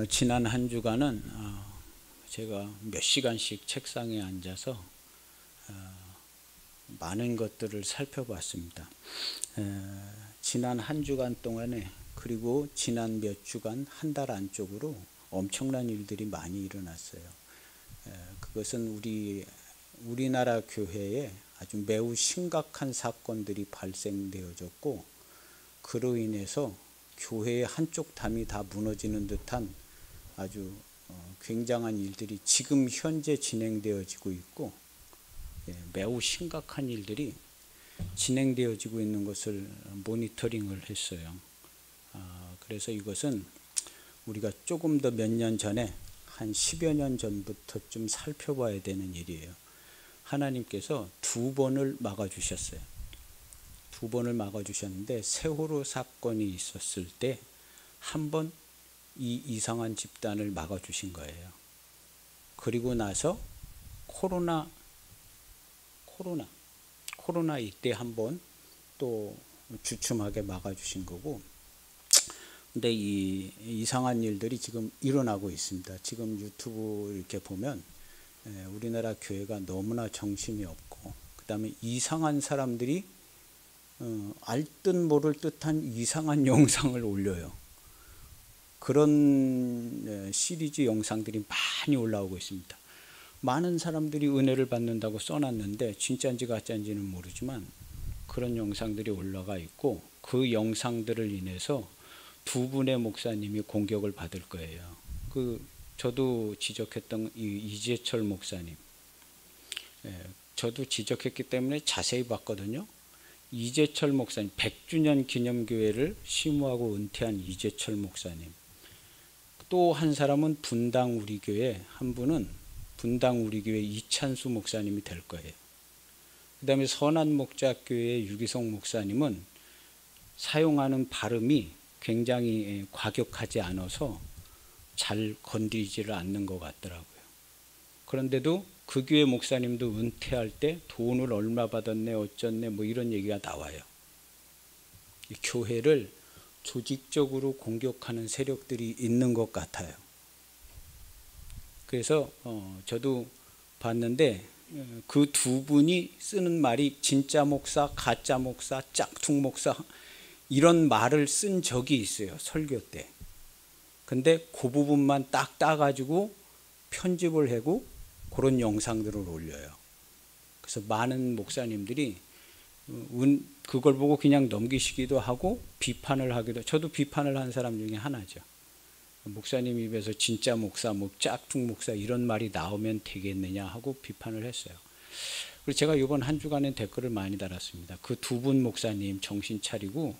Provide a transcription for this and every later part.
지난 한 주간은 제가 몇 시간씩 책상에 앉아서 많은 것들을 살펴봤습니다. 지난 한 주간 동안에 그리고 지난 몇 주간 한 달 안쪽으로 엄청난 일들이 많이 일어났어요. 그것은 우리나라 교회에 아주 매우 심각한 사건들이 발생되어졌고, 그로 인해서 교회의 한쪽 담이 다 무너지는 듯한 아주 굉장한 일들이 지금 현재 진행되어지고 있고, 매우 심각한 일들이 진행되어지고 있는 것을 모니터링을 했어요. 그래서 이것은 우리가 조금 더 몇 년 전에 한 10여 년 전부터 좀 살펴봐야 되는 일이에요. 하나님께서 두 번을 막아주셨어요. 두 번을 막아주셨는데, 세월호 사건이 있었을 때 한 번 이 이상한 집단을 막아주신 거예요. 그리고 나서 코로나 이때 한 번 또 주춤하게 막아주신 거고, 근데 이 이상한 일들이 지금 일어나고 있습니다. 지금 유튜브 이렇게 보면 우리나라 교회가 너무나 정신이 없고, 그 다음에 이상한 사람들이 알듯 모를 듯한 이상한 영상을 올려요. 그런 시리즈 영상들이 많이 올라오고 있습니다. 많은 사람들이 은혜를 받는다고 써놨는데 진짜인지 가짜인지는 모르지만 그런 영상들이 올라가 있고, 그 영상들을 인해서 두 분의 목사님이 공격을 받을 거예요. 저도 지적했던 이재철 목사님, 저도 지적했기 때문에 자세히 봤거든요. 이재철 목사님, 100주년 기념교회를 심호하고 은퇴한 이재철 목사님, 또 한 사람은 분당 우리교회, 한 분은 분당 우리교회 이찬수 목사님이 될 거예요. 그 다음에 선한목자교회의 유기성 목사님은 사용하는 발음이 굉장히 과격하지 않아서 잘 건드리지를 않는 것 같더라고요. 그런데도 그 교회 목사님도 은퇴할 때 돈을 얼마 받았네 어쩌네 뭐 이런 얘기가 나와요. 이 교회를 조직적으로 공격하는 세력들이 있는 것 같아요. 그래서 저도 봤는데 그 두 분이 쓰는 말이 진짜 목사, 가짜 목사, 짝퉁 목사 이런 말을 쓴 적이 있어요, 설교 때. 근데 그 부분만 딱 따가지고 편집을 하고 그런 영상들을 올려요. 그래서 많은 목사님들이 그걸 보고 그냥 넘기시기도 하고 비판을 하기도, 저도 비판을 한 사람 중에 하나죠. 목사님 입에서 진짜 목사, 뭐 짝퉁 목사 이런 말이 나오면 되겠느냐 하고 비판을 했어요. 그리고 제가 이번 한 주간에 댓글을 많이 달았습니다. 그 두 분 목사님 정신 차리고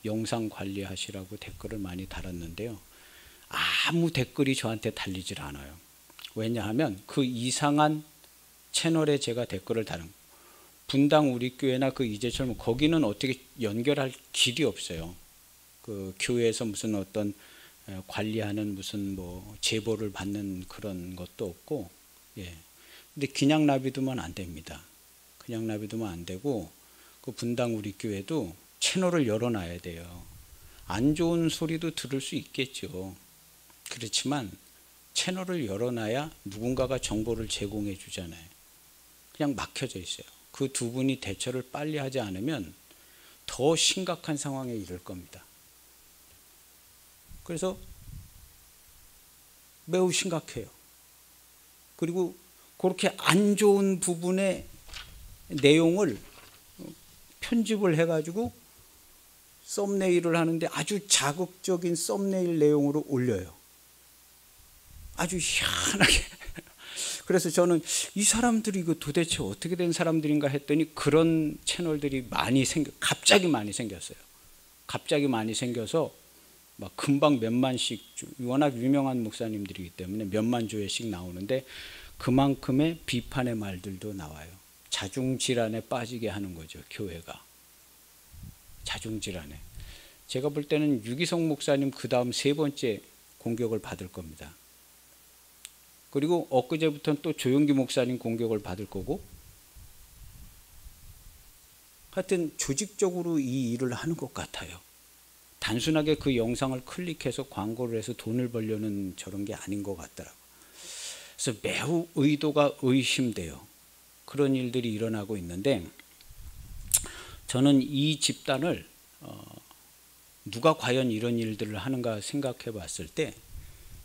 영상 관리하시라고 댓글을 많이 달았는데요. 아무 댓글이 저한테 달리질 않아요. 왜냐하면 그 이상한 채널에 제가 댓글을 다는, 분당 우리교회나 그 이재철, 거기는 어떻게 연결할 길이 없어요. 그 교회에서 무슨 어떤 관리하는 무슨 뭐 제보를 받는 그런 것도 없고, 근데 그냥 놔두면 안 됩니다. 그냥 놔두면 안 되고, 그 분당 우리교회도 채널을 열어놔야 돼요. 안 좋은 소리도 들을 수 있겠죠. 그렇지만 채널을 열어놔야 누군가가 정보를 제공해 주잖아요. 그냥 막혀져 있어요. 그 두 분이 대처를 빨리 하지 않으면 더 심각한 상황에 이를 겁니다. 그래서 매우 심각해요. 그리고 그렇게 안 좋은 부분의 내용을 편집을 해가지고 썸네일을 하는데 아주 자극적인 썸네일 내용으로 올려요. 아주 희한하게. 그래서 저는 이 사람들이 이거 도대체 어떻게 된 사람들인가 했더니 그런 채널들이 갑자기 많이 생겼어요. 갑자기 많이 생겨서 막 금방 몇만씩, 워낙 유명한 목사님들이기 때문에 몇만 조회씩 나오는데 그만큼의 비판의 말들도 나와요. 자중질환에 빠지게 하는 거죠, 교회가. 자중질환에. 제가 볼 때는 유기성 목사님 그 다음 세 번째 공격을 받을 겁니다. 그리고 엊그제부터는 또 조용기 목사님 공격을 받을 거고, 하여튼 조직적으로 이 일을 하는 것 같아요. 단순하게 그 영상을 클릭해서 광고를 해서 돈을 벌려는 저런 게 아닌 것 같더라고요. 그래서 매우 의도가 의심돼요. 그런 일들이 일어나고 있는데, 저는 이 집단을 누가 과연 이런 일들을 하는가 생각해 봤을 때,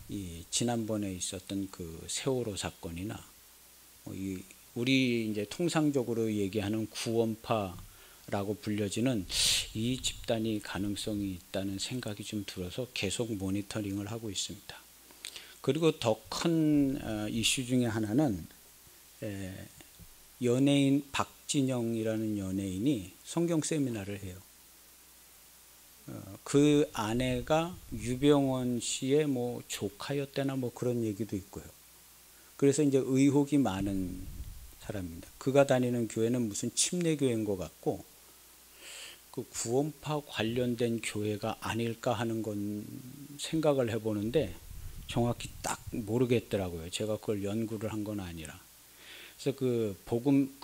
이 지난번에 있었던 그 세월호 사건이나 우리 이제 통상적으로 얘기하는 구원파라고 불려지는 이 집단이 가능성이 있다는 생각이 좀 들어서 계속 모니터링을 하고 있습니다. 그리고 더 큰 이슈 중에 하나는 연예인 박진영이라는 연예인이 성경 세미나를 해요. 그 아내가 유병원 씨의 뭐 조카였대나 뭐 그런 얘기도 있고요. 그래서 이제 의혹이 많은 사람입니다. 그가 다니는 교회는 무슨 침례 교회인 것 같고, 그 구원파 관련된 교회가 아닐까 하는 건 생각을 해보는데 정확히 딱 모르겠더라고요. 제가 그걸 연구를 한 건 아니라. 그래서 그 복음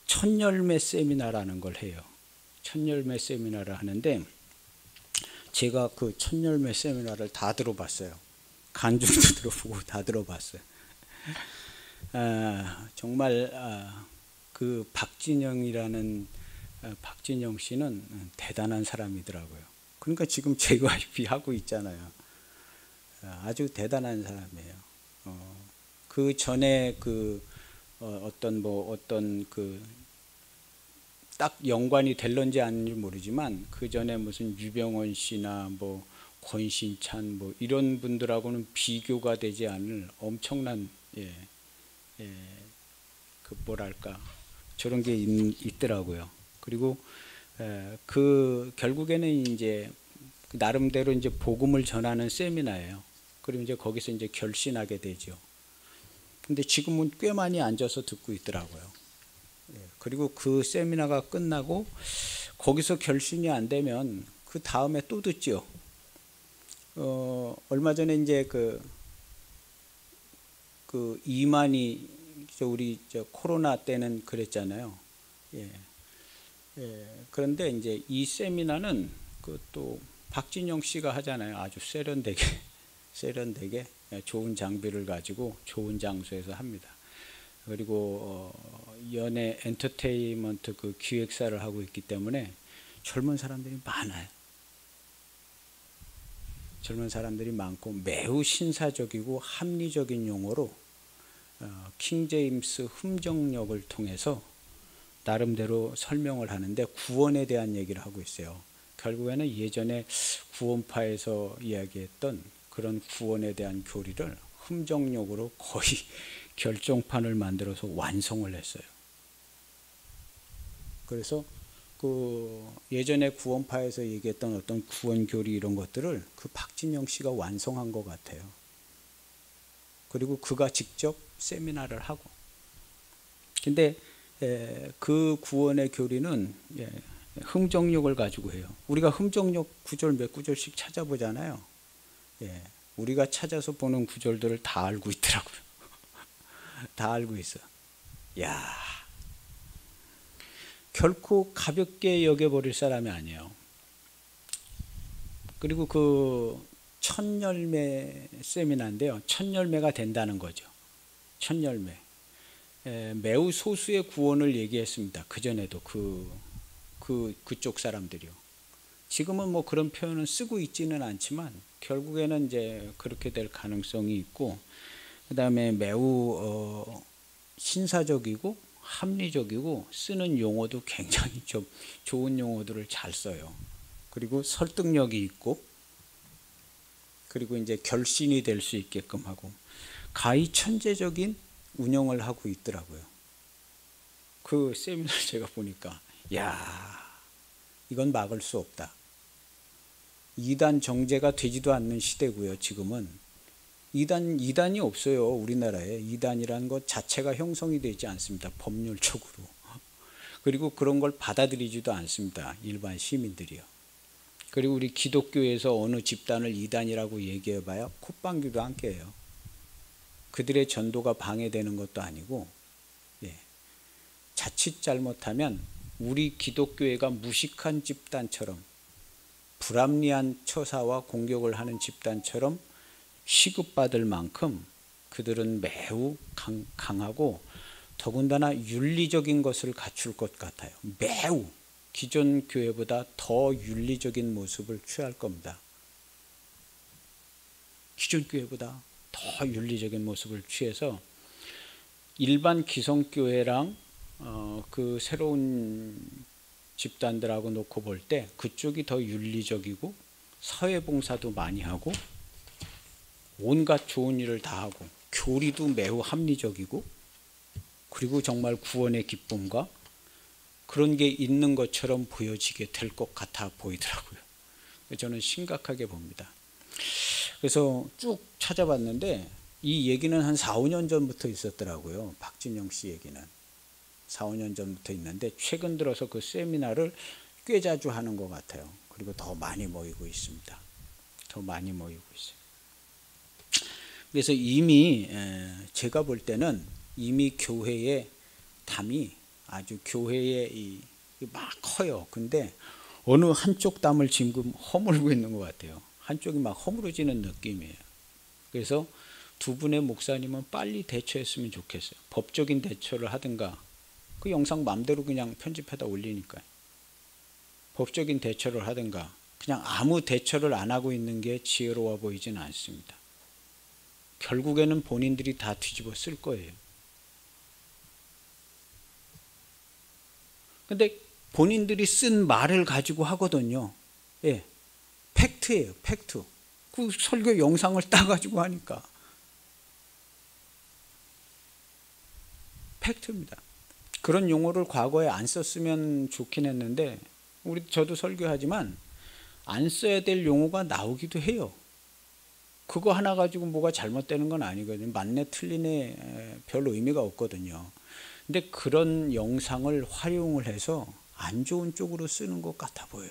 첫열매 세미나라는 걸 해요. 첫열매 세미나를 하는데, 제가 그 첫열매 세미나를 다 들어봤어요. 간증도 들어보고 다 들어봤어요. 정말 그 박진영 씨는 대단한 사람이더라고요. 그러니까 지금 JYP 하고 있잖아요. 아주 대단한 사람이에요. 그 전에 어떤 딱 연관이 될런지 아닌지 모르지만, 그 전에 무슨 유병원 씨나 뭐 권신찬 뭐 이런 분들하고는 비교가 되지 않을 엄청난 그 뭐랄까 저런 게 있더라고요. 그리고 그 결국에는 이제 나름대로 이제 복음을 전하는 세미나예요. 그리고 이제 거기서 이제 결신하게 되죠. 근데 지금은 꽤 많이 앉아서 듣고 있더라고요. 그리고 그 세미나가 끝나고 거기서 결신이 안 되면 그 다음에 또 듣죠. 얼마 전에 이제 그 이만희, 우리 코로나 때는 그랬잖아요. 그런데 이제 이 세미나는 그 또 박진영 씨가 하잖아요. 아주 세련되게 좋은 장비를 가지고 좋은 장소에서 합니다. 그리고 연예 엔터테인먼트 그 기획사를 하고 있기 때문에 젊은 사람들이 많아요. 젊은 사람들이 많고 매우 신사적이고 합리적인 용어로 킹제임스 흠정력을 통해서 나름대로 설명을 하는데, 구원에 대한 얘기를 하고 있어요. 결국에는 예전에 구원파에서 이야기했던 그런 구원에 대한 교리를 흠정력으로 거의 결정판을 만들어서 완성을 했어요. 그래서 그 예전에 구원파에서 얘기했던 어떤 구원 교리 이런 것들을 그 박진영 씨가 완성한 것 같아요. 그리고 그가 직접 세미나를 하고. 근데 그 구원의 교리는 흠정력을 가지고 해요. 우리가 흠정력 구절 몇 구절씩 찾아보잖아요. 우리가 찾아서 보는 구절들을 다 알고 있더라고요. 다 알고 있어. 야, 결코 가볍게 여겨버릴 사람이 아니에요. 그리고 그 첫열매 세미나인데요. 첫열매가 된다는 거죠. 첫열매. 매우 소수의 구원을 얘기했습니다. 그전에도 그쪽 사람들이요. 지금은 뭐 그런 표현은 쓰고 있지는 않지만 결국에는 이제 그렇게 될 가능성이 있고, 그 다음에 매우 신사적이고 합리적이고 쓰는 용어도 굉장히 좀 좋은 용어들을 잘 써요. 그리고 설득력이 있고, 그리고 이제 결신이 될 수 있게끔 하고, 가히 천재적인 운영을 하고 있더라고요. 그 세미나를 제가 보니까 야, 이건 막을 수 없다. 이단 정제가 되지도 않는 시대고요. 지금은 이단이 없어요. 우리나라에 이단이라는 것 자체가 형성이 되지 않습니다. 법률적으로. 그리고 그런 걸 받아들이지도 않습니다. 일반 시민들이요. 그리고 우리 기독교에서 어느 집단을 이단이라고 얘기해봐야 콧방귀도 안 껴요. 그들의 전도가 방해되는 것도 아니고, 자칫 잘못하면 우리 기독교회가 무식한 집단처럼, 불합리한 처사와 공격을 하는 집단처럼 취급받을 만큼 그들은 매우 강하고 더군다나 윤리적인 것을 갖출 것 같아요. 매우 기존 교회보다 더 윤리적인 모습을 취할 겁니다. 기존 교회보다 더 윤리적인 모습을 취해서 일반 기성교회랑 그 새로운 집단들하고 놓고 볼 때 그쪽이 더 윤리적이고 사회봉사도 많이 하고 온갖 좋은 일을 다 하고 교리도 매우 합리적이고 그리고 정말 구원의 기쁨과 그런 게 있는 것처럼 보여지게 될 것 같아 보이더라고요. 저는 심각하게 봅니다. 그래서 쭉 찾아봤는데 이 얘기는 한 4, 5년 전부터 있었더라고요. 박진영 씨 얘기는 4, 5년 전부터 있는데 최근 들어서 그 세미나를 꽤 자주 하는 것 같아요. 그리고 더 많이 모이고 있습니다. 더 많이 모이고 있어요. 그래서 이미 제가 볼 때는 이미 교회의 담이 아주 교회의 막 커요. 근데 어느 한쪽 담을 지금 허물고 있는 것 같아요. 한쪽이 막 허물어지는 느낌이에요. 그래서 두 분의 목사님은 빨리 대처했으면 좋겠어요. 법적인 대처를 하든가, 그 영상 마음대로 그냥 편집해다 올리니까요. 법적인 대처를 하든가, 그냥 아무 대처를 안 하고 있는 게 지혜로워 보이지는 않습니다. 결국에는 본인들이 다 뒤집어 쓸 거예요. 근데 본인들이 쓴 말을 가지고 하거든요. 예, 팩트예요, 팩트. 그 설교 영상을 따가지고 하니까 팩트입니다. 그런 용어를 과거에 안 썼으면 좋긴 했는데 저도 설교하지만 안 써야 될 용어가 나오기도 해요. 그거 하나 가지고 뭐가 잘못되는 건 아니거든요. 맞네 틀리네 별 의미가 없거든요. 근데 그런 영상을 활용을 해서 안 좋은 쪽으로 쓰는 것 같아 보여요.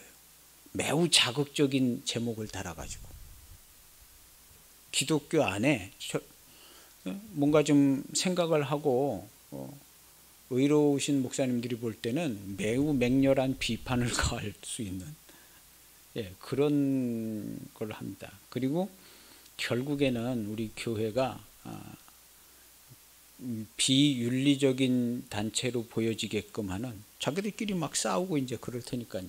매우 자극적인 제목을 달아가지고 기독교 안에 뭔가 좀 생각을 하고 의로우신 목사님들이 볼 때는 매우 맹렬한 비판을 가할 수 있는 그런 걸 합니다. 그리고 결국에는 우리 교회가 비윤리적인 단체로 보여지게끔 하는, 자기들끼리 막 싸우고 이제 그럴 테니까요.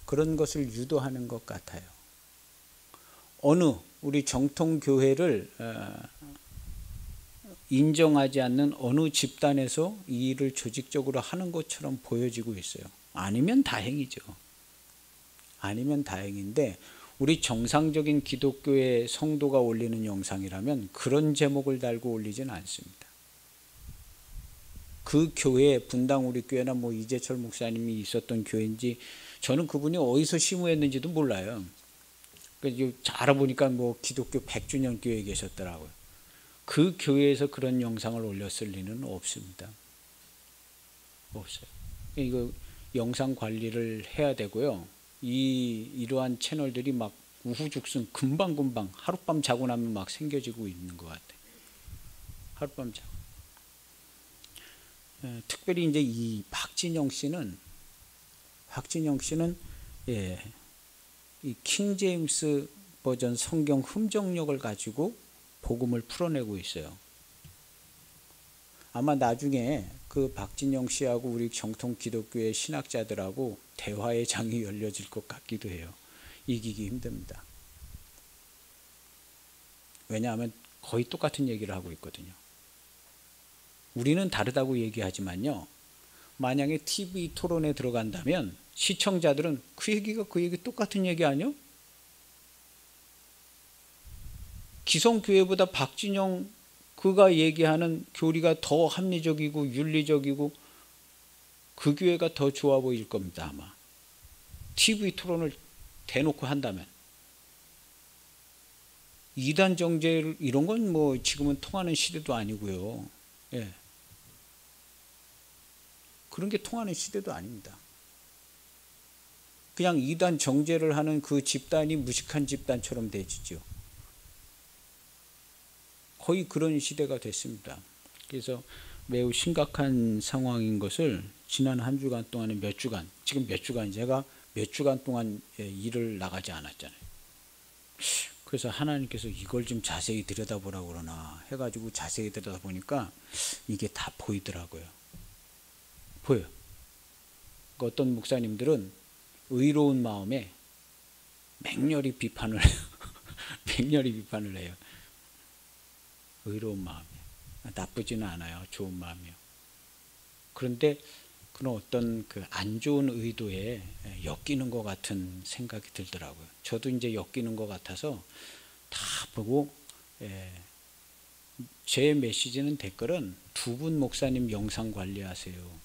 그런 것을 유도하는 것 같아요. 어느 우리 정통 교회를 인정하지 않는 어느 집단에서 이 일을 조직적으로 하는 것처럼 보여지고 있어요. 아니면 다행이죠. 아니면 다행인데 우리 정상적인 기독교의 성도가 올리는 영상이라면 그런 제목을 달고 올리진 않습니다. 그 교회, 분당 우리 교회나 뭐 이재철 목사님이 있었던 교회인지 저는 그분이 어디서 심우했는지도 몰라요. 그래서 알아보니까 뭐 기독교 100주년 교회에 계셨더라고요. 그 교회에서 그런 영상을 올렸을 리는 없습니다. 없어요. 이거 영상 관리를 해야 되고요. 이러한 채널들이 막 우후죽순 금방금방 하룻밤 자고 나면 막 생겨지고 있는 것 같아요. 하룻밤 자고. 특별히 이제 이 박진영 씨는 이 킹제임스 버전 성경 흠정력을 가지고 복음을 풀어내고 있어요. 아마 나중에 그 박진영 씨하고 우리 정통 기독교의 신학자들하고 대화의 장이 열려질 것 같기도 해요. 이기기 힘듭니다. 왜냐하면 거의 똑같은 얘기를 하고 있거든요. 우리는 다르다고 얘기하지만요. 만약에 TV 토론에 들어간다면 시청자들은 그 얘기가 그 얘기 똑같은 얘기 아니요? 기성교회보다 박진영 그가 얘기하는 교리가 더 합리적이고 윤리적이고 그 교회가 더 좋아 보일 겁니다. 아마 TV 토론을 대놓고 한다면. 이단 정죄 이런 건 뭐 지금은 통하는 시대도 아니고요. 예. 그런 게 통하는 시대도 아닙니다. 그냥 이단 정죄를 하는 그 집단이 무식한 집단처럼 되지죠. 거의 그런 시대가 됐습니다. 그래서 매우 심각한 상황인 것을 지난 한 주간 동안에 몇 주간, 지금 몇 주간, 제가 몇 주간 동안 일을 나가지 않았잖아요. 그래서 하나님께서 이걸 좀 자세히 들여다보라고 그러나 해가지고 자세히 들여다보니까 이게 다 보이더라고요. 보여요. 그러니까 어떤 목사님들은 의로운 마음에 맹렬히 비판을 해요. 맹렬히 비판을 해요. 의로운 마음이에요. 나쁘지는 않아요. 좋은 마음이요. 그런데 그런 어떤 그 안 좋은 의도에 엮이는 것 같은 생각이 들더라고요. 저도 이제 엮이는 것 같아서 다 보고, 제 메시지는 댓글은 두 분 목사님 영상 관리하세요.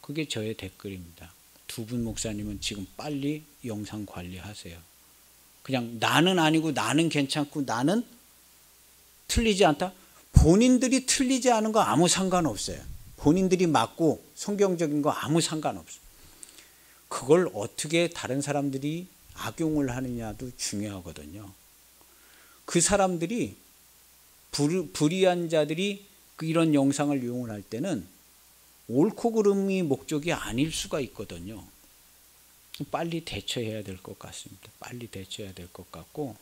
그게 저의 댓글입니다. 두 분 목사님은 지금 빨리 영상 관리하세요. 그냥 나는 아니고 나는 괜찮고 나는 틀리지 않다. 본인들이 틀리지 않은 거 아무 상관없어요. 본인들이 맞고 성경적인 거 아무 상관없어요. 그걸 어떻게 다른 사람들이 악용을 하느냐도 중요하거든요. 그 사람들이 불의한 자들이 이런 영상을 이용을 할 때는 옳고 그름이 목적이 아닐 수가 있거든요. 빨리 대처해야 될 것 같습니다. 빨리 대처해야 될 것 같고,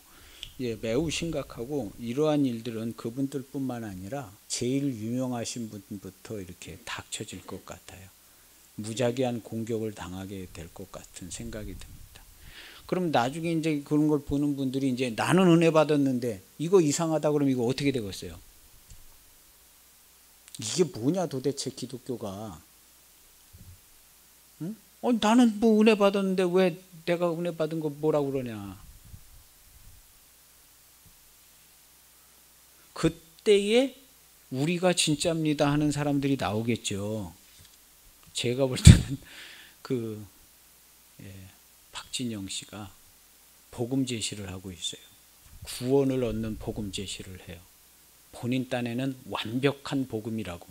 매우 심각하고, 이러한 일들은 그분들뿐만 아니라 제일 유명하신 분부터 이렇게 닥쳐질 것 같아요. 무작위한 공격을 당하게 될 것 같은 생각이 듭니다. 그럼 나중에 이제 그런 걸 보는 분들이 이제 나는 은혜 받았는데 이거 이상하다 그러면 이거 어떻게 되겠어요? 이게 뭐냐 도대체 기독교가? 응? 나는 뭐 은혜 받았는데 왜 내가 은혜 받은 거 뭐라고 그러냐? 그때에 우리가 진짜입니다 하는 사람들이 나오겠죠. 제가 볼 때는 박진영 씨가 복음 제시를 하고 있어요. 구원을 얻는 복음 제시를 해요. 본인 딴에는 완벽한 복음이라고.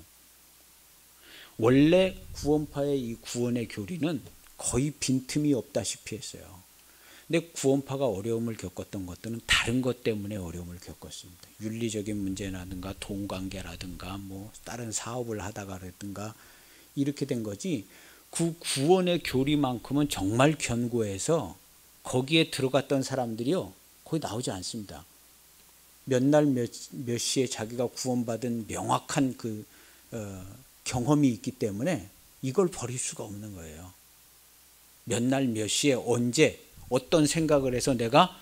원래 구원파의 이 구원의 교리는 거의 빈틈이 없다시피 했어요. 근데 구원파가 어려움을 겪었던 것들은 다른 것 때문에 어려움을 겪었습니다. 윤리적인 문제라든가 돈관계라든가 뭐 다른 사업을 하다가라든가 이렇게 된 거지, 그 구원의 교리만큼은 정말 견고해서 거기에 들어갔던 사람들이요 거의 나오지 않습니다. 몇 날 몇 시에 자기가 구원받은 명확한 경험이 있기 때문에 이걸 버릴 수가 없는 거예요. 몇 날 몇 시에 언제 어떤 생각을 해서 내가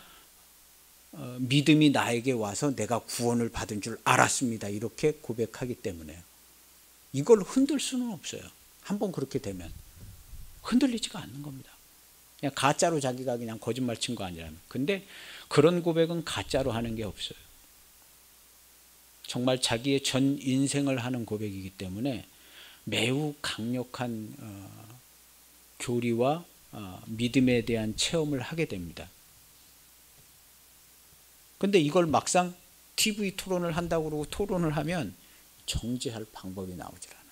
믿음이 나에게 와서 내가 구원을 받은 줄 알았습니다. 이렇게 고백하기 때문에 이걸 흔들 수는 없어요. 한번 그렇게 되면 흔들리지가 않는 겁니다. 그냥 가짜로 자기가 그냥 거짓말 친 거 아니라면. 근데 그런 고백은 가짜로 하는 게 없어요. 정말 자기의 전 인생을 하는 고백이기 때문에 매우 강력한 교리와 믿음에 대한 체험을 하게 됩니다. 근데 이걸 막상 TV 토론을 한다고 그러고 토론을 하면 정죄할 방법이 나오질 않아요.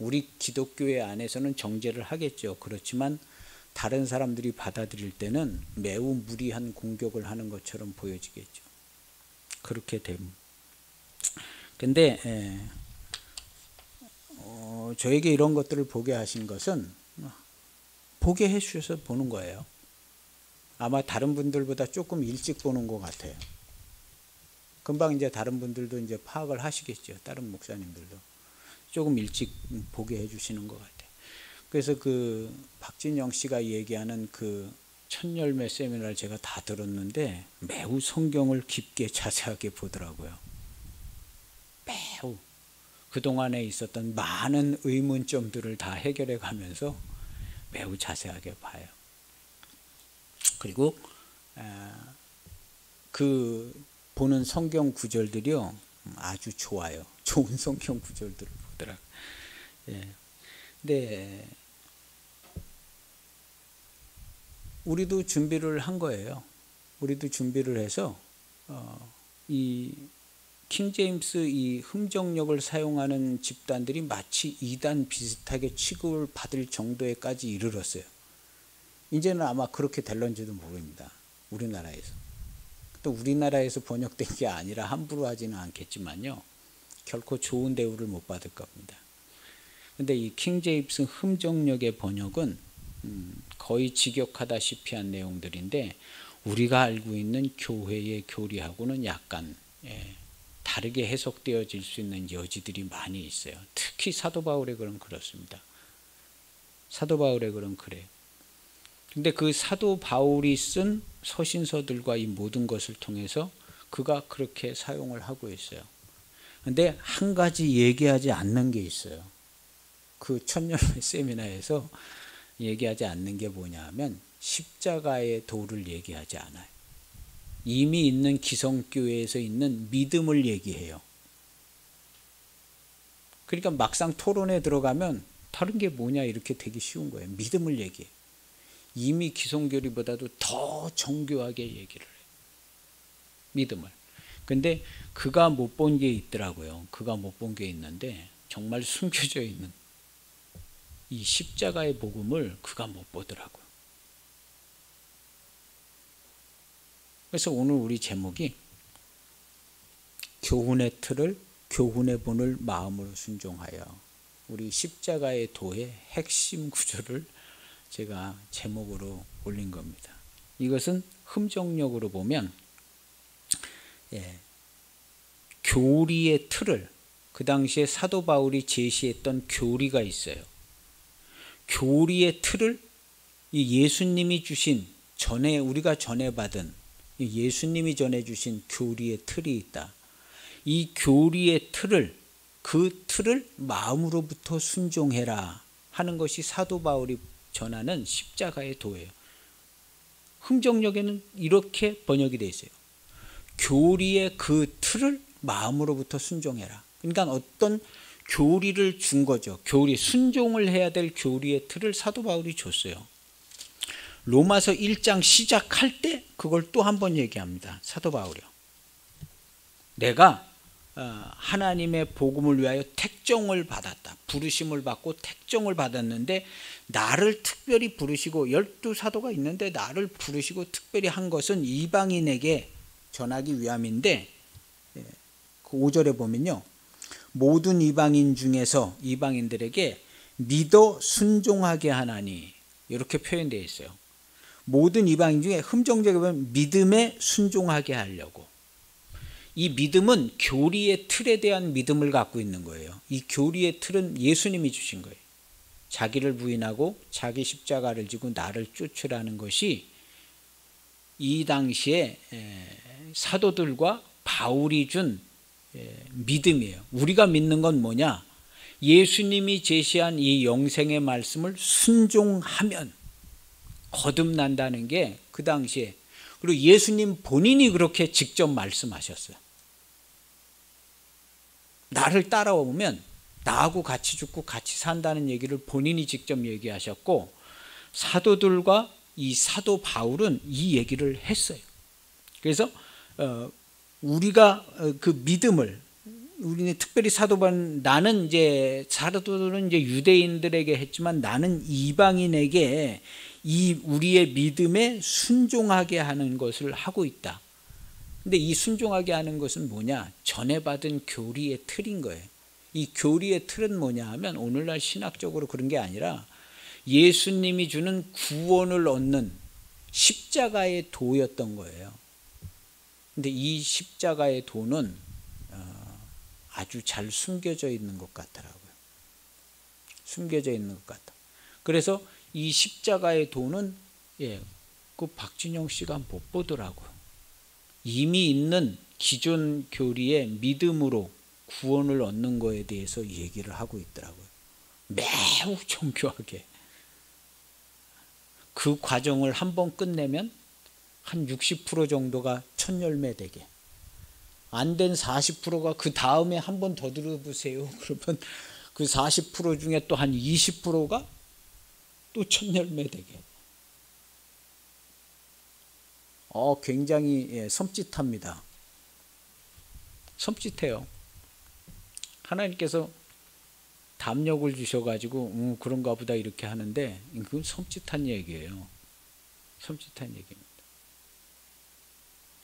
우리 기독교회 안에서는 정죄를 하겠죠. 그렇지만 다른 사람들이 받아들일 때는 매우 무리한 공격을 하는 것처럼 보여지겠죠. 그렇게 됩니다. 근데 저에게 이런 것들을 보게 하신 것은 보게 해주셔서 보는 거예요. 아마 다른 분들보다 조금 일찍 보는 것 같아요. 금방 이제 다른 분들도 이제 파악을 하시겠죠. 다른 목사님들도 조금 일찍 보게 해주시는 것 같아요. 그래서 박진영 씨가 얘기하는 첫 열매 세미나를 제가 다 들었는데 매우 성경을 깊게 자세하게 보더라고요. 매우 그동안에 있었던 많은 의문점들을 다 해결해 가면서 매우 자세하게 봐요. 그리고 보는 성경 구절들이요 아주 좋아요. 좋은 성경 구절들을 보더라고요. 근데 우리도 준비를 한 거예요. 우리도 준비를 해서 이 킹제임스 이 흥정력을 사용하는 집단들이 마치 이단 비슷하게 취급을 받을 정도에까지 이르렀어요. 이제는 아마 그렇게 될런지도 모릅니다. 우리나라에서. 또 우리나라에서 번역된 게 아니라 함부로 하지는 않겠지만요. 결코 좋은 대우를 못 받을 겁니다. 근데 이 킹제임스 흠정역의 번역은 거의 직역하다시피 한 내용들인데 우리가 알고 있는 교회의 교리하고는 약간 다르게 해석되어질 수 있는 여지들이 많이 있어요. 특히 사도 바울의 글은 그렇습니다. 사도 바울의 글은 그래요. 근데 그 사도 바울이 쓴 서신서들과 이 모든 것을 통해서 그가 그렇게 사용을 하고 있어요. 근데 한 가지 얘기하지 않는 게 있어요. 그 천년의 세미나에서 얘기하지 않는 게 뭐냐 하면 십자가의 도를 얘기하지 않아요. 이미 있는 기성교회에서 있는 믿음을 얘기해요. 그러니까 막상 토론에 들어가면 다른 게 뭐냐 이렇게 되기 쉬운 거예요. 믿음을 얘기해요. 이미 기성교리보다도 더 정교하게 얘기를 해요. 믿음을. 근데 그가 못 본 게 있더라고요. 그가 못 본 게 있는데 정말 숨겨져 있는 이 십자가의 복음을 그가 못 보더라고요. 그래서 오늘 우리 제목이 교훈의 틀을 교훈의 본을 마음으로 순종하여, 우리 십자가의 도의 핵심 구조를 제가 제목으로 올린 겁니다. 이것은 흠정역으로 보면 교리의 틀을, 그 당시에 사도 바울이 제시했던 교리가 있어요. 교리의 틀을 예수님이 주신, 전에 우리가 전해받은 예수님이 전해주신 교리의 틀이 있다. 이 교리의 틀을, 그 틀을 마음으로부터 순종해라 하는 것이 사도 바울이 전하는 십자가의 도예요. 흠정역에는 이렇게 번역이 되어 있어요. 교리의 그 틀을 마음으로부터 순종해라. 그러니까 어떤 교리를 준 거죠. 교리, 순종을 해야 될 교리의 틀을 사도 바울이 줬어요. 로마서 1장 시작할 때 그걸 또 한 번 얘기합니다. 사도 바울이요. 내가 하나님의 복음을 위하여 택정을 받았다. 부르심을 받고 택정을 받았는데 나를 특별히 부르시고, 12사도가 있는데 나를 부르시고 특별히 한 것은 이방인에게 전하기 위함인데, 그 5절에 보면요. 모든 이방인 중에서 이방인들에게 믿어 순종하게 하나니, 이렇게 표현되어 있어요. 모든 이방인 중에 흠정적으로 보면 믿음에 순종하게 하려고. 이 믿음은 교리의 틀에 대한 믿음을 갖고 있는 거예요. 이 교리의 틀은 예수님이 주신 거예요. 자기를 부인하고 자기 십자가를 지고 나를 쫓으라는 것이 이 당시에 사도들과 바울이 준 믿음이에요. 우리가 믿는 건 뭐냐? 예수님이 제시한 이 영생의 말씀을 순종하면 거듭난다는 게 그 당시에, 그리고 예수님 본인이 그렇게 직접 말씀하셨어요. 나를 따라오면 나하고 같이 죽고 같이 산다는 얘기를 본인이 직접 얘기하셨고, 사도들과 이 사도 바울은 이 얘기를 했어요. 그래서 우리가 그 믿음을, 우리는 특별히 사도 바울은, 나는 이제 사도들은 이제 유대인들에게 했지만 나는 이방인에게 이 우리의 믿음에 순종하게 하는 것을 하고 있다. 근데 이 순종하게 하는 것은 뭐냐? 전해받은 교리의 틀인 거예요. 이 교리의 틀은 뭐냐 하면 오늘날 신학적으로 그런 게 아니라 예수님이 주는 구원을 얻는 십자가의 도였던 거예요. 근데 이 십자가의 도는 아주 잘 숨겨져 있는 것 같더라고요. 숨겨져 있는 것 같다. 그래서 이 십자가의 도는 그 박진영 씨가 못 보더라고요. 이미 있는 기존 교리의 믿음으로 구원을 얻는 거에 대해서 얘기를 하고 있더라고요. 매우 정교하게. 그 과정을 한번 끝내면 한 60% 정도가 첫 열매 되게, 안 된 40%가 그 다음에 한 번 더 들어보세요. 그러면 그 40% 중에 또 한 20%가 또 첫 열매 되게. 굉장히 섬찟합니다. 섬찟해요. 하나님께서 담력을 주셔가지고 그런가 보다 이렇게 하는데, 그건 섬찟한 얘기예요. 섬찟한 얘기입니다.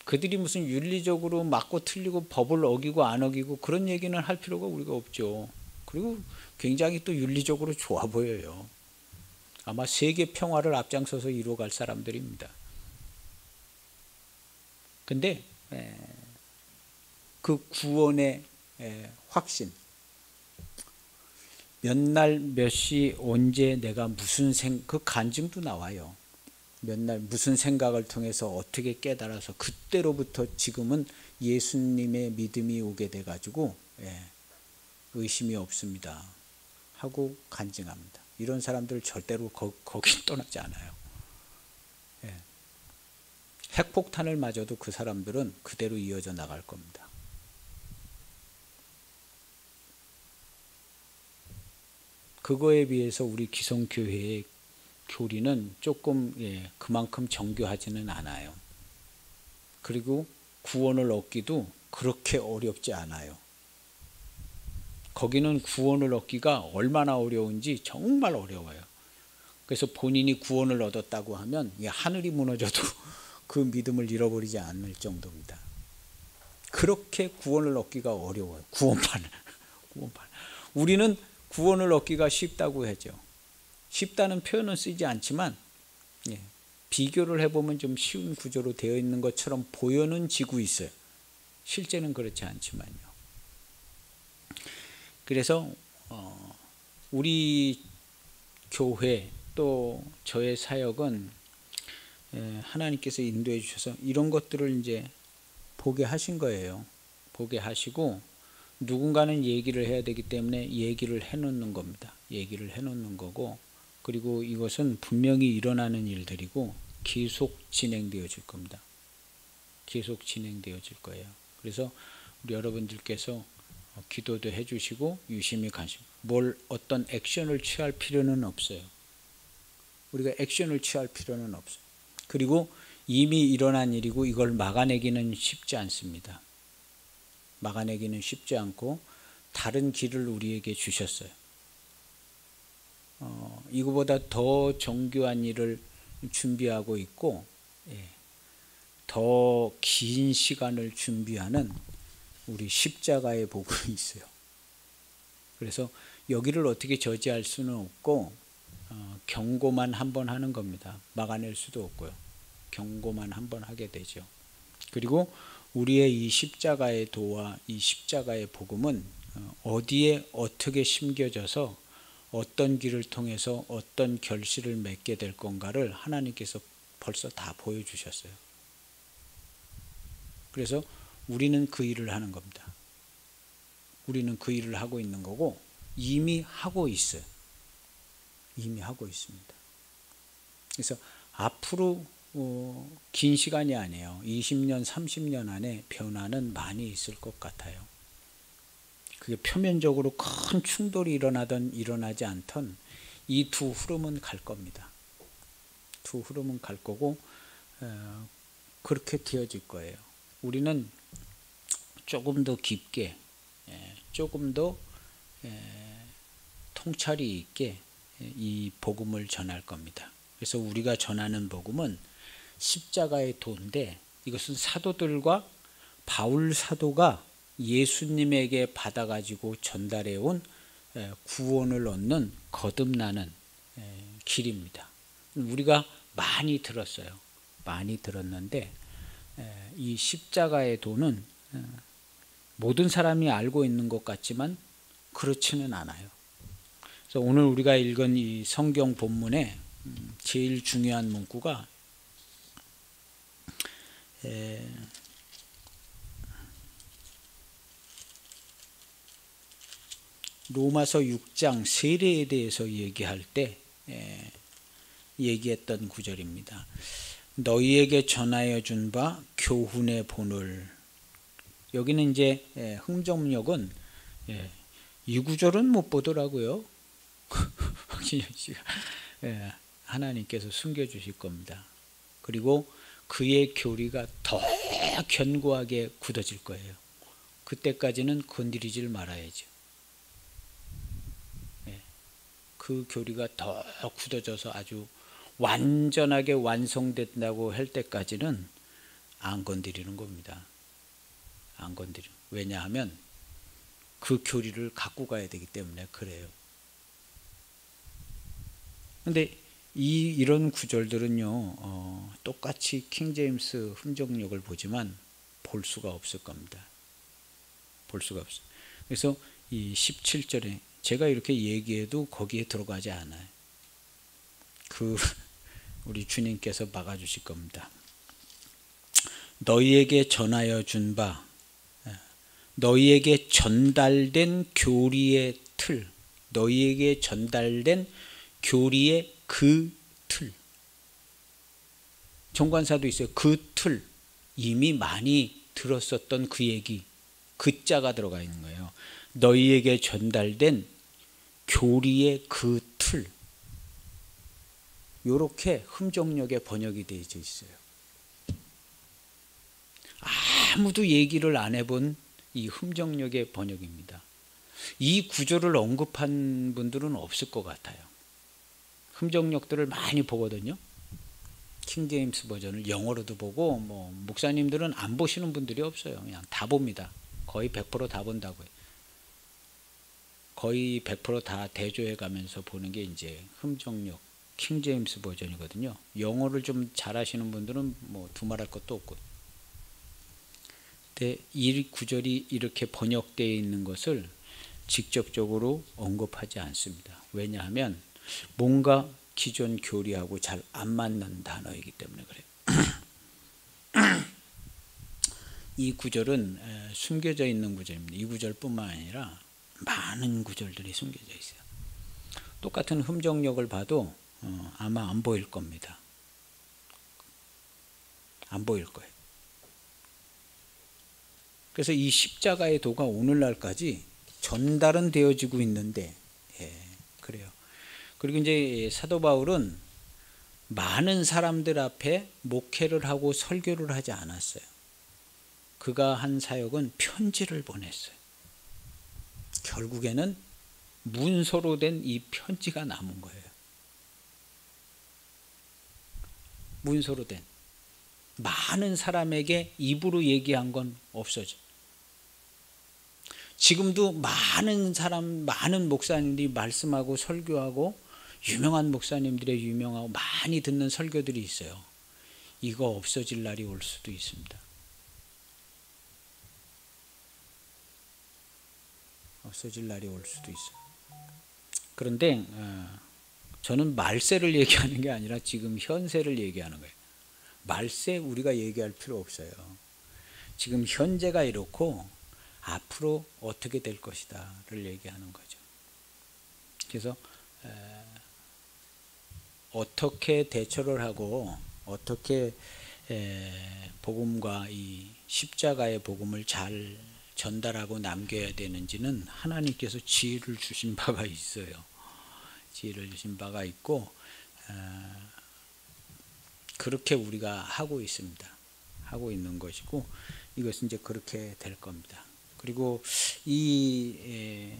그들이 무슨 윤리적으로 맞고 틀리고 법을 어기고 안 어기고 그런 얘기는 할 필요가 우리가 없죠. 그리고 굉장히 또 윤리적으로 좋아 보여요. 아마 세계 평화를 앞장서서 이루어갈 사람들입니다. 근데 그 구원의 확신, 몇 날 몇 시 언제 내가 무슨 그 간증도 나와요. 몇 날 무슨 생각을 통해서 어떻게 깨달아서 그때로부터 지금은 예수님의 믿음이 오게 돼가지고 의심이 없습니다 하고 간증합니다. 이런 사람들 절대로 거기 떠나지 않아요. 핵폭탄을 맞아도 그 사람들은 그대로 이어져 나갈 겁니다. 그거에 비해서 우리 기성교회의 교리는 조금 그만큼 정교하지는 않아요. 그리고 구원을 얻기도 그렇게 어렵지 않아요. 거기는 구원을 얻기가 얼마나 어려운지 정말 어려워요. 그래서 본인이 구원을 얻었다고 하면 하늘이 무너져도 그 믿음을 잃어버리지 않을 정도입니다. 그렇게 구원을 얻기가 어려워요. 구원판. 우리는 구원을 얻기가 쉽다고 하죠. 쉽다는 표현은 쓰지 않지만 비교를 해보면 좀 쉬운 구조로 되어 있는 것처럼 보여는 지고 있어요. 실제는 그렇지 않지만요. 그래서 우리 교회 또 저의 사역은 하나님께서 인도해 주셔서 이런 것들을 이제 보게 하신 거예요. 보게 하시고 누군가는 얘기를 해야 되기 때문에 얘기를 해놓는 겁니다. 얘기를 해놓는 거고, 그리고 이것은 분명히 일어나는 일들이고 계속 진행되어질 겁니다. 계속 진행되어질 거예요. 그래서 우리 여러분들께서 기도도 해주시고 유심히 관심, 어떤 액션을 취할 필요는 없어요. 우리가 액션을 취할 필요는 없어요. 그리고 이미 일어난 일이고 이걸 막아내기는 쉽지 않습니다. 막아내기는 쉽지 않고 다른 길을 우리에게 주셨어요. 이거보다 더 정교한 일을 준비하고 있고 더 긴 시간을 준비하는 우리 십자가의 복음이 있어요. 그래서 여기를 어떻게 저지할 수는 없고 경고만 한번 하는 겁니다. 막아낼 수도 없고요. 경고만 한번 하게 되죠. 그리고 우리의 이 십자가의 도와 이 십자가의 복음은 어디에 어떻게 심겨져서 어떤 길을 통해서 어떤 결실을 맺게 될 건가를 하나님께서 벌써 다 보여주셨어요. 그래서 우리는 그 일을 하는 겁니다. 우리는 그 일을 하고 있는 거고 이미 하고 있어요. 이미 하고 있습니다. 그래서 앞으로 긴 시간이 아니에요. 20년, 30년 안에 변화는 많이 있을 것 같아요. 그게 표면적으로 큰 충돌이 일어나든 일어나지 않든 이 두 흐름은 갈 겁니다. 두 흐름은 갈 거고 그렇게 되어질 거예요. 우리는 조금 더 깊게, 조금 더 통찰이 있게 이 복음을 전할 겁니다. 그래서 우리가 전하는 복음은 십자가의 도인데 이것은 사도들과 바울 사도가 예수님에게 받아가지고 전달해 온 구원을 얻는 거듭나는 길입니다. 우리가 많이 들었어요. 많이 들었는데 이 십자가의 도는 모든 사람이 알고 있는 것 같지만 그렇지는 않아요. 그래서 오늘 우리가 읽은 이 성경 본문에 제일 중요한 문구가 로마서 6장 세례에 대해서 얘기할 때 얘기했던 구절입니다. 너희에게 전하여 준 바 교훈의 본을. 여기는 이제 흥정역은 이 구절은 못 보더라고요. 박진영 씨가 하나님께서 숨겨주실 겁니다. 그리고 그의 교리가 더 견고하게 굳어질 거예요. 그때까지는 건드리질 말아야죠. 그 교리가 더 굳어져서 아주 완전하게 완성된다고 할 때까지는 안 건드리는 겁니다. 안 건드려. 왜냐하면 그 교리를 갖고 가야 되기 때문에 그래요. 근데 이런 구절들은요, 똑같이 킹제임스 흥정역을 보지만 볼 수가 없을 겁니다. 볼 수가 없어요. 그래서 이 17절에 제가 이렇게 얘기해도 거기에 들어가지 않아요. 우리 주님께서 막아주실 겁니다. 너희에게 전하여 준 바, 너희에게 전달된 교리의 틀, 너희에게 전달된 교리의 그 틀. 정관사도 있어요. 그 틀. 이미 많이 들었었던 그 얘기. 그 자가 들어가 있는 거예요. 너희에게 전달된 교리의 그 틀. 요렇게 흠정역에 번역이 되어 있어요. 아무도 얘기를 안 해본 이 흠정역의 번역입니다. 이 구절을 언급한 분들은 없을 것 같아요. 흠정역들을 많이 보거든요. 킹제임스 버전을 영어로도 보고 목사님들은 안 보시는 분들이 없어요. 그냥 다 봅니다. 거의 100% 다 본다고요. 거의 100% 다 대조해 가면서 보는 게 이제 흠정역 킹제임스 버전이거든요. 영어를 좀 잘하시는 분들은 두말할 것도 없고. 근데 이 구절이 이렇게 번역되어 있는 것을 직접적으로 언급하지 않습니다. 왜냐하면 뭔가 기존 교리하고 잘 안 맞는 단어이기 때문에 그래요. 이 구절은 숨겨져 있는 구절입니다. 이 구절뿐만 아니라 많은 구절들이 숨겨져 있어요. 똑같은 흠정역을 봐도 아마 안 보일 겁니다. 안 보일 거예요. 그래서 이 십자가의 도가 오늘날까지 전달은 되어지고 있는데, 그래요. 그리고 이제 사도 바울은 많은 사람들 앞에 목회를 하고 설교를 하지 않았어요. 그가 한 사역은 편지를 보냈어요. 결국에는 문서로 된 이 편지가 남은 거예요. 문서로 된. 많은 사람에게 입으로 얘기한 건 없어져. 지금도 많은 목사님들이 말씀하고 설교하고 유명한 목사님들의 유명하고 많이 듣는 설교들이 있어요. 이거 없어질 날이 올 수도 있습니다. 없어질 날이 올 수도 있어요. 그런데 저는 말세를 얘기하는 게 아니라 지금 현세를 얘기하는 거예요. 말세 우리가 얘기할 필요 없어요. 지금 현재가 이렇고 앞으로 어떻게 될 것이다를 얘기하는 거죠. 그래서 어떻게 대처를 하고 어떻게 복음과 이 십자가의 복음을 잘 전달하고 남겨야 되는지는 하나님께서 지혜를 주신 바가 있어요. 지혜를 주신 바가 있고 그렇게 우리가 하고 있습니다. 하고 있는 것이고 이것은 이제 그렇게 될 겁니다. 그리고 이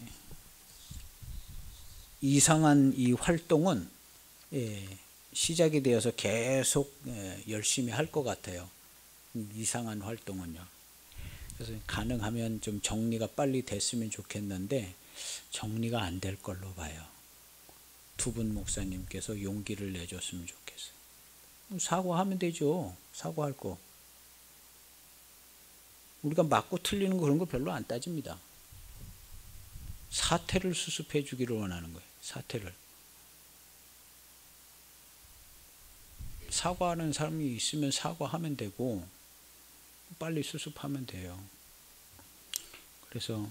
이상한 이 활동은 시작이 되어서 계속 열심히 할 것 같아요. 이상한 활동은요. 그래서 가능하면 좀 정리가 빨리 됐으면 좋겠는데 정리가 안 될 걸로 봐요. 두 분 목사님께서 용기를 내줬으면 좋겠어요. 사과하면 되죠. 사과할 거. 우리가 맞고 틀리는 거 그런 거 별로 안 따집니다. 사태를 수습해 주기를 원하는 거예요. 사태를. 사과하는 사람이 있으면 사과하면 되고 빨리 수습하면 돼요. 그래서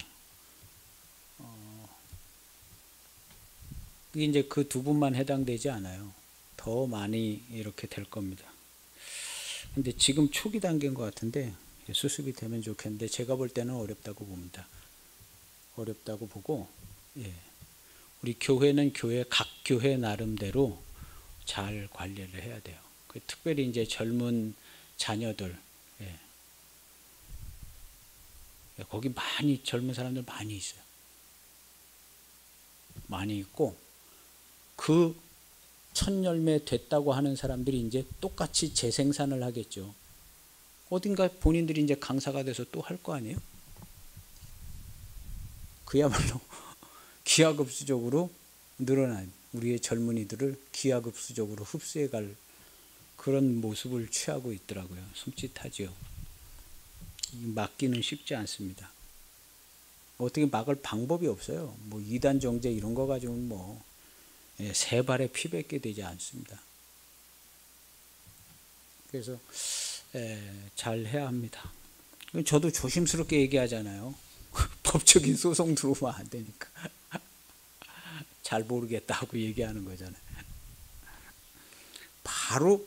이게 이제 그 두 분만 해당되지 않아요. 더 많이 이렇게 될 겁니다. 근데 지금 초기 단계인 것 같은데 수습이 되면 좋겠는데 제가 볼 때는 어렵다고 봅니다. 어렵다고 보고 우리 교회는 각 교회 나름대로 잘 관리를 해야 돼요. 특별히 이제 젊은 자녀들 거기 많이 젊은 사람들 많이 있어요. 많이 있고 그 첫 열매 됐다고 하는 사람들이 이제 똑같이 재생산을 하겠죠. 어딘가 본인들이 이제 강사가 돼서 또 할 거 아니에요? 그야말로 기하급수적으로 늘어난 우리의 젊은이들을 기하급수적으로 흡수해갈 그런 모습을 취하고 있더라고요. 손짓하지요. 막기는 쉽지 않습니다. 어떻게 막을 방법이 없어요. 뭐 이단 정제 이런 거 가지고는 뭐 세 발에 피 뱉게 되지 않습니다. 그래서 잘 해야 합니다. 저도 조심스럽게 얘기하잖아요. 법적인 소송 들어오면 안 되니까. 잘 모르겠다 하고 얘기하는 거잖아요. 바로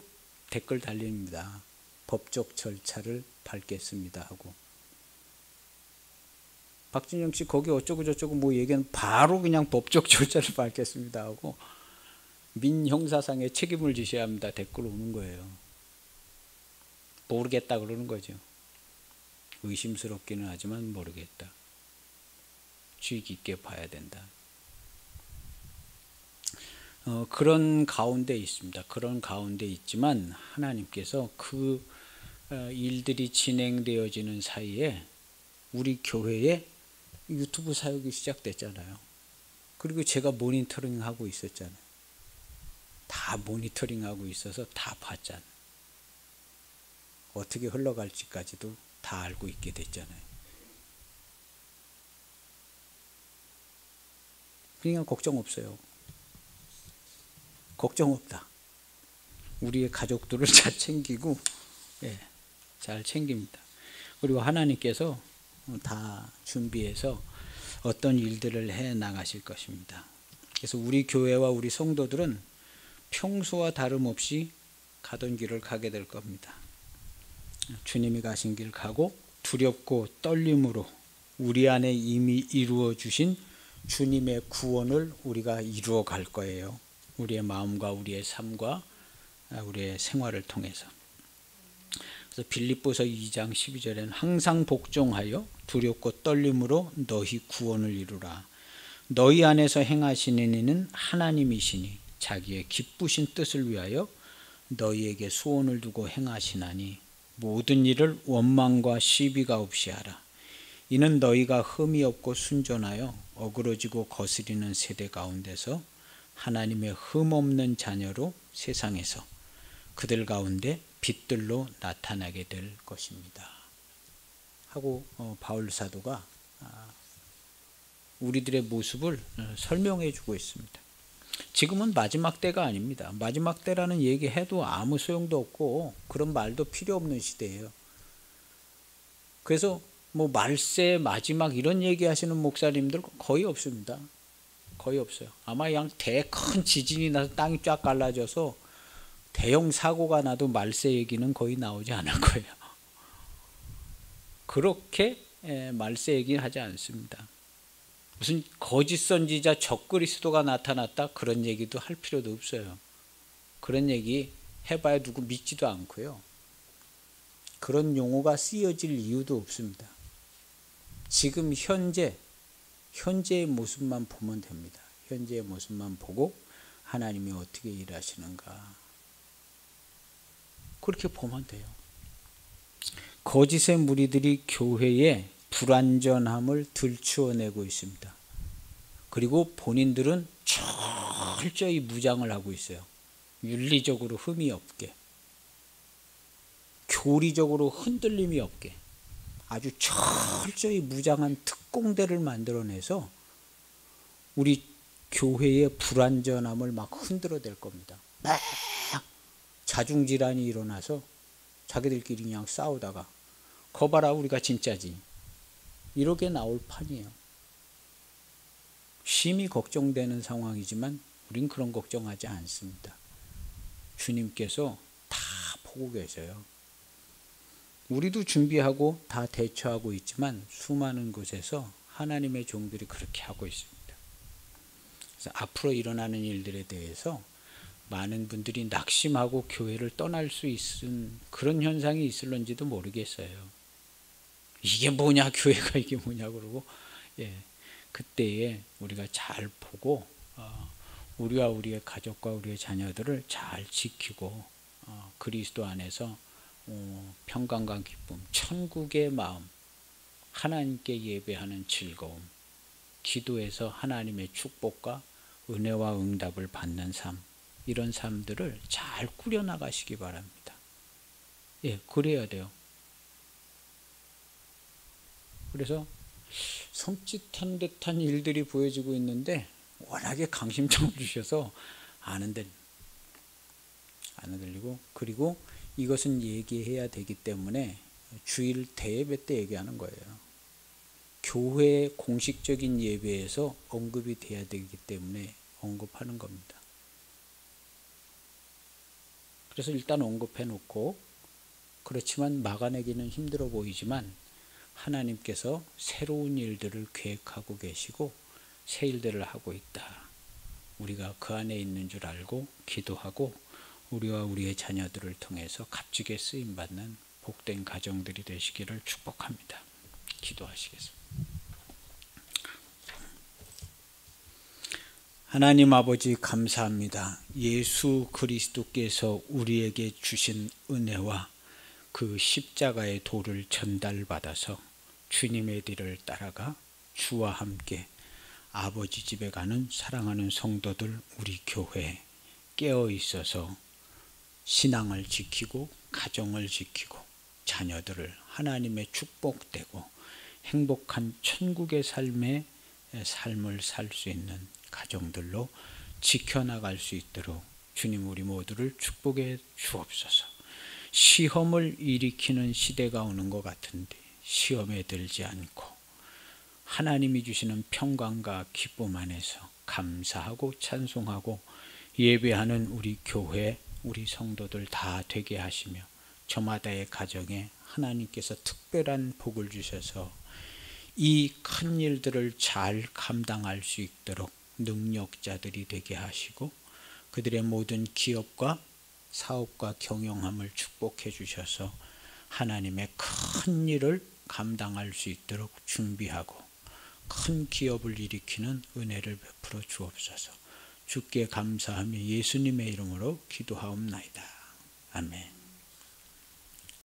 댓글 달립니다. 법적 절차를 밟겠습니다 하고. 박진영 씨 거기 어쩌고 저쩌고 뭐 얘기는 바로 그냥 법적 절차를 밟겠습니다 하고 민형사상의 책임을 지셔야 합니다. 댓글 오는 거예요. 모르겠다 그러는 거죠. 의심스럽기는 하지만 모르겠다. 주의 깊게 봐야 된다. 그런 가운데 있습니다. 그런 가운데 있지만 하나님께서 그 일들이 진행되어지는 사이에 우리 교회에 유튜브 사역이 시작됐잖아요. 그리고 제가 모니터링하고 있었잖아요. 다 모니터링하고 있어서 다 봤잖아요. 어떻게 흘러갈지까지도 다 알고 있게 됐잖아요. 그러니까 걱정 없어요. 걱정 없다. 우리의 가족들을 잘 챙기고 잘 챙깁니다. 그리고 하나님께서 다 준비해서 어떤 일들을 해 나가실 것입니다. 그래서 우리 교회와 우리 성도들은 평소와 다름없이 가던 길을 가게 될 겁니다. 주님이 가신 길 가고 두렵고 떨림으로 우리 안에 이미 이루어 주신 주님의 구원을 우리가 이루어 갈 거예요. 우리의 마음과 우리의 삶과 우리의 생활을 통해서. 그래서 빌립보서 2장 12절에는 항상 복종하여 두렵고 떨림으로 너희 구원을 이루라. 너희 안에서 행하시는 이는 하나님이시니 자기의 기쁘신 뜻을 위하여 너희에게 소원을 두고 행하시나니 모든 일을 원망과 시비가 없이 하라. 이는 너희가 흠이 없고 순전하여 어그러지고 거스리는 세대 가운데서 하나님의 흠 없는 자녀로 세상에서 그들 가운데 빛들로 나타나게 될 것입니다. 하고 바울 사도가 우리들의 모습을 설명해 주고 있습니다. 지금은 마지막 때가 아닙니다. 마지막 때라는 얘기해도 아무 소용도 없고 그런 말도 필요 없는 시대예요. 그래서 뭐 말세 마지막 이런 얘기하시는 목사님들 거의 없습니다. 거의 없어요. 아마 그냥 큰 지진이 나서 땅이 쫙 갈라져서 대형 사고가 나도 말세 얘기는 거의 나오지 않을 거예요. 그렇게 말세 얘기는 하지 않습니다. 무슨 거짓 선지자 적그리스도가 나타났다 그런 얘기도 할 필요도 없어요. 그런 얘기 해봐야 누구 믿지도 않고요. 그런 용어가 쓰여질 이유도 없습니다. 지금 현재의 모습만 보면 됩니다. 현재의 모습만 보고 하나님이 어떻게 일하시는가 그렇게 보면 돼요. 거짓의 무리들이 교회에 불완전함을 들추어내고 있습니다. 그리고 본인들은 철저히 무장을 하고 있어요. 윤리적으로 흠이 없게, 교리적으로 흔들림이 없게 아주 철저히 무장한 특공대를 만들어내서 우리 교회의 불완전함을 막 흔들어댈 겁니다. 막 자중질환이 일어나서 자기들끼리 그냥 싸우다가 거봐라 우리가 진짜지 이렇게 나올 판이에요. 심히 걱정되는 상황이지만 우린 그런 걱정하지 않습니다. 주님께서 다 보고 계세요. 우리도 준비하고 다 대처하고 있지만 수많은 곳에서 하나님의 종들이 그렇게 하고 있습니다. 그래서 앞으로 일어나는 일들에 대해서 많은 분들이 낙심하고 교회를 떠날 수 있는 그런 현상이 있을런지도 모르겠어요. 이게 뭐냐 교회가 이게 뭐냐 그러고 그때에 우리가 잘 보고 우리와 우리의 가족과 우리의 자녀들을 잘 지키고 그리스도 안에서 평강과 기쁨, 천국의 마음, 하나님께 예배하는 즐거움, 기도에서 하나님의 축복과 은혜와 응답을 받는 삶, 이런 삶들을 잘 꾸려나가시기 바랍니다. 예, 그래야 돼요. 그래서 섬찟한 듯한 일들이 보여지고 있는데 워낙에 강심장을 주셔서 안 흔들리고, 그리고 이것은 얘기해야 되기 때문에 주일 대예배 때 얘기하는 거예요. 교회 공식적인 예배에서 언급이 돼야 되기 때문에 언급하는 겁니다. 그래서 일단 언급해 놓고, 그렇지만 막아내기는 힘들어 보이지만 하나님께서 새로운 일들을 계획하고 계시고 새 일들을 하고 있다. 우리가 그 안에 있는 줄 알고 기도하고 우리와 우리의 자녀들을 통해서 값지게 쓰임받는 복된 가정들이 되시기를 축복합니다. 기도하시겠습니다. 하나님 아버지 감사합니다. 예수 그리스도께서 우리에게 주신 은혜와 그 십자가의 도를 전달받아서 주님의 뒤를 따라가 주와 함께 아버지 집에 가는 사랑하는 성도들, 우리 교회에 깨어 있어서 신앙을 지키고 가정을 지키고 자녀들을 하나님의 축복되고 행복한 천국의 삶을 살 수 있는 가정들로 지켜나갈 수 있도록 주님 우리 모두를 축복해 주옵소서. 시험을 일으키는 시대가 오는 것 같은데 시험에 들지 않고 하나님이 주시는 평강과 기쁨 안에서 감사하고 찬송하고 예배하는 우리 교회, 우리 성도들 다 되게 하시며 저마다의 가정에 하나님께서 특별한 복을 주셔서 이 큰 일들을 잘 감당할 수 있도록 능력자들이 되게 하시고 그들의 모든 기업과 사업과 경영함을 축복해 주셔서 하나님의 큰 일을 감당할 수 있도록 준비하고 큰 기업을 일으키는 은혜를 베풀어 주옵소서. 주께 감사하며 예수님의 이름으로 기도하옵나이다. 아멘.